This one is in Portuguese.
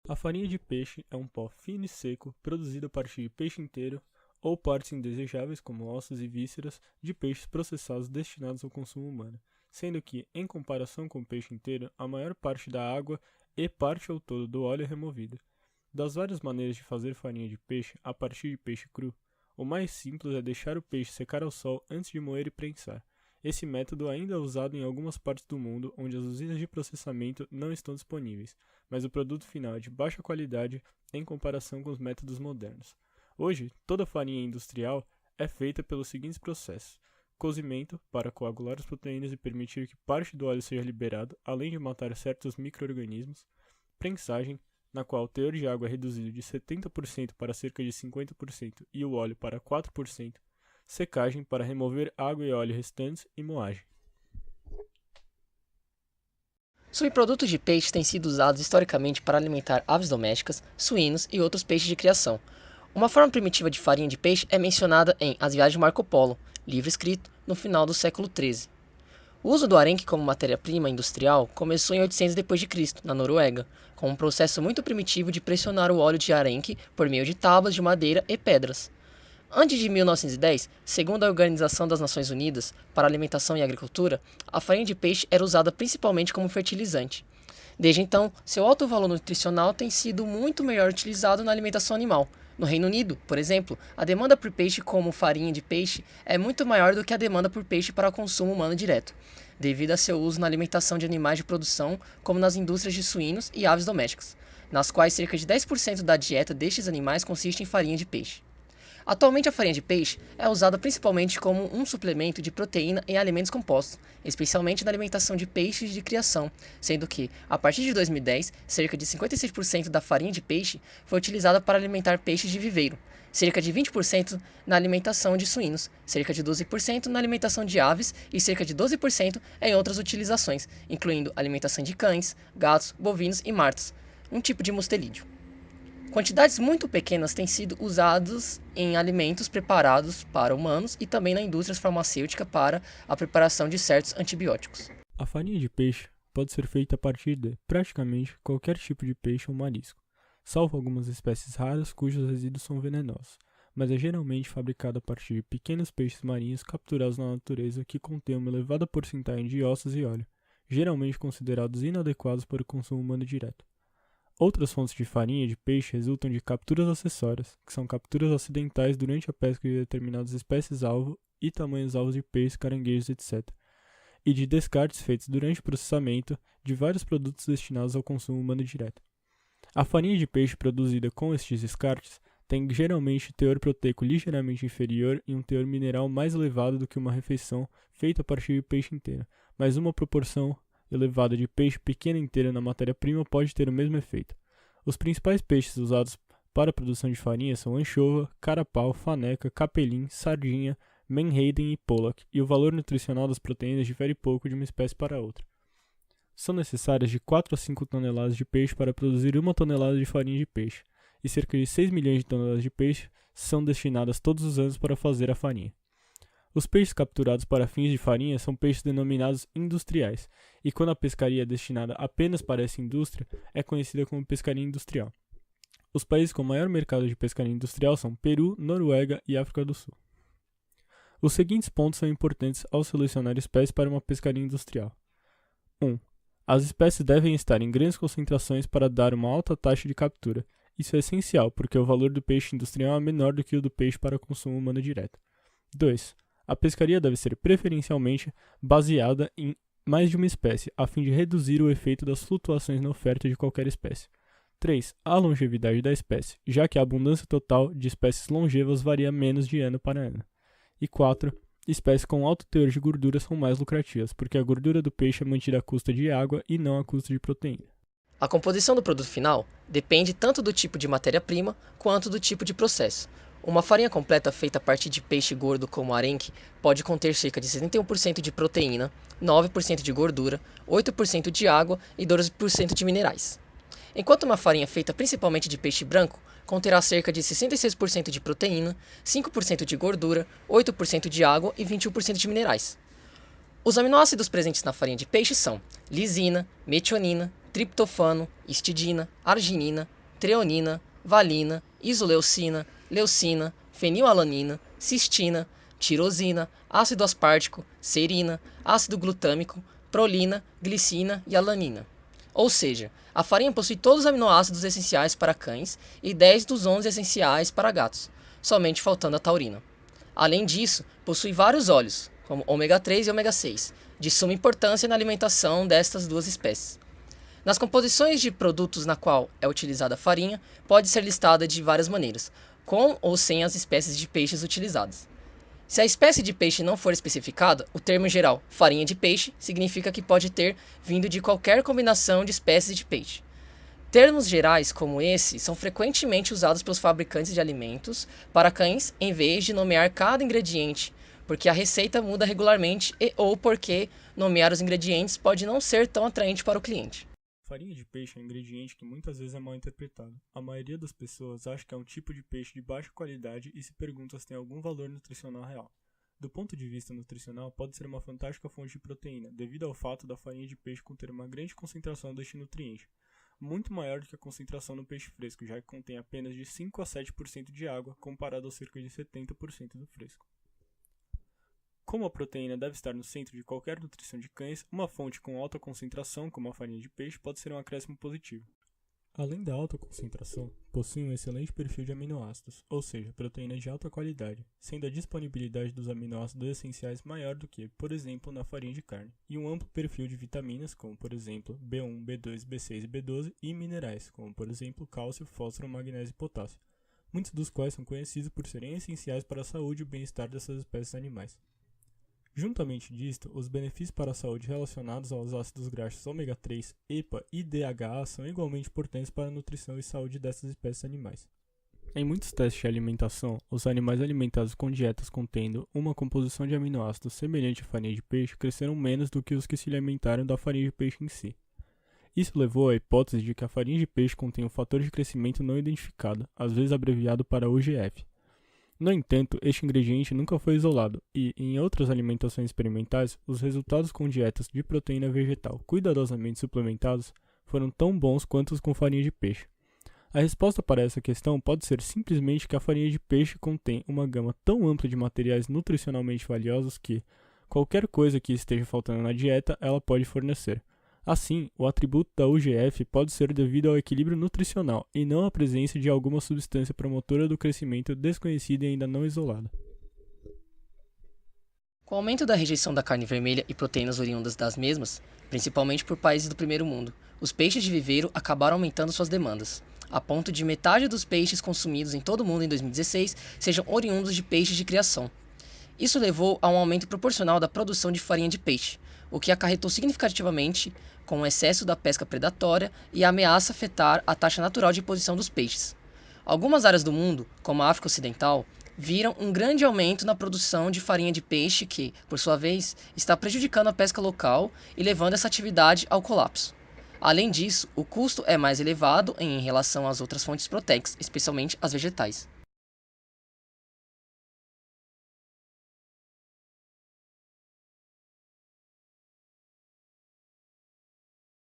A farinha de peixe é um pó fino e seco produzido a partir de peixe inteiro ou partes indesejáveis, como ossos e vísceras, de peixes processados destinados ao consumo humano, sendo que, em comparação com o peixe inteiro, a maior parte da água e parte ou todo do óleo é removida. Das várias maneiras de fazer farinha de peixe a partir de peixe cru, o mais simples é deixar o peixe secar ao sol antes de moer e prensar. Esse método ainda é usado em algumas partes do mundo onde as usinas de processamento não estão disponíveis, mas o produto final é de baixa qualidade em comparação com os métodos modernos. Hoje, toda farinha industrial é feita pelos seguintes processos: cozimento, para coagular as proteínas e permitir que parte do óleo seja liberado, além de matar certos micro-organismos; prensagem, na qual o teor de água é reduzido de 70% para cerca de 50% e o óleo para 4%; secagem, para remover água e óleo restantes; e moagem. Subprodutos de peixe têm sido usados historicamente para alimentar aves domésticas, suínos e outros peixes de criação. Uma forma primitiva de farinha de peixe é mencionada em As Viagens de Marco Polo, livro escrito no final do século XIII. O uso do arenque como matéria-prima industrial começou em 800 d.C., na Noruega, com um processo muito primitivo de pressionar o óleo de arenque por meio de tábuas de madeira e pedras. Antes de 1910, segundo a Organização das Nações Unidas para a Alimentação e Agricultura, a farinha de peixe era usada principalmente como fertilizante. Desde então, seu alto valor nutricional tem sido muito melhor utilizado na alimentação animal. No Reino Unido, por exemplo, a demanda por peixe como farinha de peixe é muito maior do que a demanda por peixe para consumo humano direto, devido a seu uso na alimentação de animais de produção, como nas indústrias de suínos e aves domésticas, nas quais cerca de 10% da dieta destes animais consiste em farinha de peixe. Atualmente, a farinha de peixe é usada principalmente como um suplemento de proteína em alimentos compostos, especialmente na alimentação de peixes de criação, sendo que, a partir de 2010, cerca de 56% da farinha de peixe foi utilizada para alimentar peixes de viveiro, cerca de 20% na alimentação de suínos, cerca de 12% na alimentação de aves e cerca de 12% em outras utilizações, incluindo alimentação de cães, gatos, bovinos e martas, um tipo de mustelídeo. Quantidades muito pequenas têm sido usadas em alimentos preparados para humanos e também na indústria farmacêutica para a preparação de certos antibióticos. A farinha de peixe pode ser feita a partir de praticamente qualquer tipo de peixe ou marisco, salvo algumas espécies raras cujos resíduos são venenosos, mas é geralmente fabricada a partir de pequenos peixes marinhos capturados na natureza que contêm uma elevada porcentagem de ossos e óleo, geralmente considerados inadequados para o consumo humano direto. Outras fontes de farinha de peixe resultam de capturas acessórias, que são capturas acidentais durante a pesca de determinadas espécies-alvo e tamanhos-alvos de peixes, caranguejos, etc., e de descartes feitos durante o processamento de vários produtos destinados ao consumo humano direto. A farinha de peixe produzida com estes descartes tem geralmente teor proteico ligeiramente inferior e um teor mineral mais elevado do que uma refeição feita a partir de peixe inteiro, mas uma proporção elevada de peixe pequeno inteiro na matéria-prima pode ter o mesmo efeito. Os principais peixes usados para a produção de farinha são anchova, carapau, faneca, capelim, sardinha, menhaden e pollock, e o valor nutricional das proteínas difere pouco de uma espécie para outra. São necessárias de 4 a 5 toneladas de peixe para produzir 1 tonelada de farinha de peixe, e cerca de 6 milhões de toneladas de peixe são destinadas todos os anos para fazer a farinha. Os peixes capturados para fins de farinha são peixes denominados industriais, e quando a pescaria é destinada apenas para essa indústria, é conhecida como pescaria industrial. Os países com maior mercado de pescaria industrial são Peru, Noruega e África do Sul. Os seguintes pontos são importantes ao selecionar espécies para uma pescaria industrial. 1. As espécies devem estar em grandes concentrações para dar uma alta taxa de captura. Isso é essencial, porque o valor do peixe industrial é menor do que o do peixe para consumo humano direto. 2. A pescaria deve ser preferencialmente baseada em mais de uma espécie, a fim de reduzir o efeito das flutuações na oferta de qualquer espécie. 3. A longevidade da espécie, já que a abundância total de espécies longevas varia menos de ano para ano. E 4. Espécies com alto teor de gordura são mais lucrativas, porque a gordura do peixe é mantida à custa de água e não à custa de proteína. A composição do produto final depende tanto do tipo de matéria-prima quanto do tipo de processo. Uma farinha completa feita a partir de peixe gordo como arenque pode conter cerca de 71% de proteína, 9% de gordura, 8% de água e 12% de minerais. Enquanto uma farinha feita principalmente de peixe branco conterá cerca de 66% de proteína, 5% de gordura, 8% de água e 21% de minerais. Os aminoácidos presentes na farinha de peixe são lisina, metionina, triptofano, histidina, arginina, treonina, valina, isoleucina, leucina, fenilalanina, cistina, tirosina, ácido aspartico, serina, ácido glutâmico, prolina, glicina e alanina. Ou seja, a farinha possui todos os aminoácidos essenciais para cães e 10 dos 11 essenciais para gatos, somente faltando a taurina. Além disso, possui vários óleos, como ômega 3 e ômega 6, de suma importância na alimentação destas duas espécies. Nas composições de produtos na qual é utilizada a farinha, pode ser listada de várias maneiras, com ou sem as espécies de peixes utilizadas. Se a espécie de peixe não for especificada, o termo geral farinha de peixe significa que pode ter vindo de qualquer combinação de espécies de peixe. Termos gerais como esse são frequentemente usados pelos fabricantes de alimentos para cães em vez de nomear cada ingrediente, porque a receita muda regularmente ou porque nomear os ingredientes pode não ser tão atraente para o cliente. Farinha de peixe é um ingrediente que muitas vezes é mal interpretado. A maioria das pessoas acha que é um tipo de peixe de baixa qualidade e se pergunta se tem algum valor nutricional real. Do ponto de vista nutricional, pode ser uma fantástica fonte de proteína, devido ao fato da farinha de peixe conter uma grande concentração deste nutriente, muito maior do que a concentração no peixe fresco, já que contém apenas de 5 a 7% de água, comparado aos cerca de 70% do fresco. Como a proteína deve estar no centro de qualquer nutrição de cães, uma fonte com alta concentração, como a farinha de peixe, pode ser um acréscimo positivo. Além da alta concentração, possui um excelente perfil de aminoácidos, ou seja, proteínas de alta qualidade, sendo a disponibilidade dos aminoácidos essenciais maior do que, por exemplo, na farinha de carne, e um amplo perfil de vitaminas, como por exemplo B1, B2, B6 e B12, e minerais, como por exemplo cálcio, fósforo, magnésio e potássio, muitos dos quais são conhecidos por serem essenciais para a saúde e o bem-estar dessas espécies animais. Juntamente disto, os benefícios para a saúde relacionados aos ácidos graxos ômega 3, EPA e DHA são igualmente importantes para a nutrição e saúde dessas espécies animais. Em muitos testes de alimentação, os animais alimentados com dietas contendo uma composição de aminoácidos semelhante à farinha de peixe cresceram menos do que os que se alimentaram da farinha de peixe em si. Isso levou à hipótese de que a farinha de peixe contém um fator de crescimento não identificado, às vezes abreviado para UGF. No entanto, este ingrediente nunca foi isolado e, em outras alimentações experimentais, os resultados com dietas de proteína vegetal cuidadosamente suplementados foram tão bons quanto os com farinha de peixe. A resposta para essa questão pode ser simplesmente que a farinha de peixe contém uma gama tão ampla de materiais nutricionalmente valiosos que, qualquer coisa que esteja faltando na dieta, ela pode fornecer. Assim, o atributo da UGF pode ser devido ao equilíbrio nutricional e não à presença de alguma substância promotora do crescimento desconhecida e ainda não isolada. Com o aumento da rejeição da carne vermelha e proteínas oriundas das mesmas, principalmente por países do primeiro mundo, os peixes de viveiro acabaram aumentando suas demandas, a ponto de metade dos peixes consumidos em todo o mundo em 2016 sejam oriundos de peixes de criação. Isso levou a um aumento proporcional da produção de farinha de peixe, o que acarretou significativamente com o excesso da pesca predatória e ameaça afetar a taxa natural de reposição dos peixes. Algumas áreas do mundo, como a África Ocidental, viram um grande aumento na produção de farinha de peixe que, por sua vez, está prejudicando a pesca local e levando essa atividade ao colapso. Além disso, o custo é mais elevado em relação às outras fontes proteicas, especialmente as vegetais.